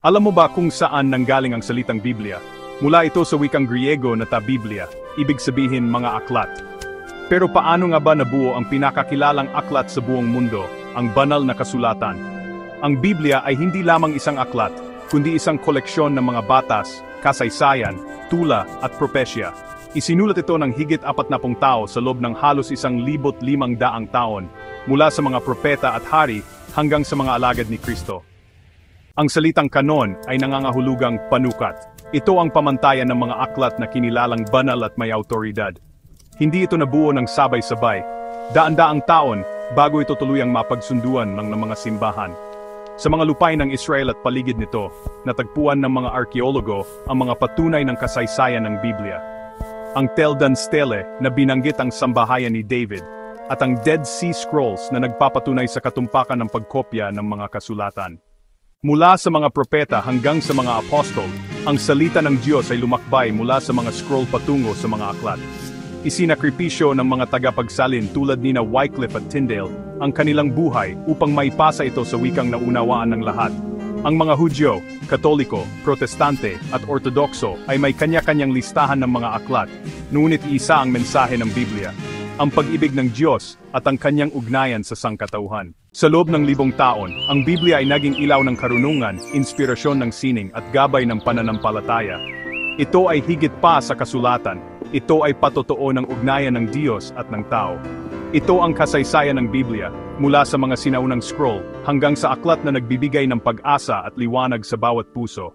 Alam mo ba kung saan nanggaling ang salitang Biblia? Mula ito sa wikang Griego na ta Biblia, ibig sabihin mga aklat. Pero paano nga ba nabuo ang pinakakilalang aklat sa buong mundo, ang banal na kasulatan? Ang Biblia ay hindi lamang isang aklat, kundi isang koleksyon ng mga batas, kasaysayan, tula at propesya. Isinulat ito ng higit 40 tao sa loob ng halos 1,500 taon, mula sa mga propeta at hari hanggang sa mga alagad ni Kristo. Ang salitang kanon ay nangangahulugang panukat. Ito ang pamantayan ng mga aklat na kinilalang banal at may awtoridad. Hindi ito nabuo ng sabay-sabay. Daan-daang taon bago ito tuluyang mapagsunduan ng mga simbahan. Sa mga lupain ng Israel at paligid nito, natagpuan ng mga arkeologo ang mga patunay ng kasaysayan ng Biblia. Ang Tel Dan Stele na binanggit ang sambahayan ni David, at ang Dead Sea Scrolls na nagpapatunay sa katumpakan ng pagkopya ng mga kasulatan. Mula sa mga propeta hanggang sa mga apostol, ang salita ng Diyos ay lumakbay mula sa mga scroll patungo sa mga aklat. Isinakripisyo ng mga tagapagsalin tulad ni na Wycliffe at Tyndale ang kanilang buhay upang maipasa ito sa wikang naunawaan ng lahat. Ang mga Hudyo, Katoliko, Protestante at Ortodokso ay may kanya-kanyang listahan ng mga aklat, ngunit isa ang mensahe ng Biblia, ang pag-ibig ng Diyos at ang kanyang ugnayan sa sangkatauhan. Sa loob ng 1,000 taon, ang Biblia ay naging ilaw ng karunungan, inspirasyon ng sining at gabay ng pananampalataya. Ito ay higit pa sa kasulatan. Ito ay patotoo ng ugnayan ng Diyos at ng tao. Ito ang kasaysayan ng Biblia, mula sa mga sinaunang scroll hanggang sa aklat na nagbibigay ng pag-asa at liwanag sa bawat puso.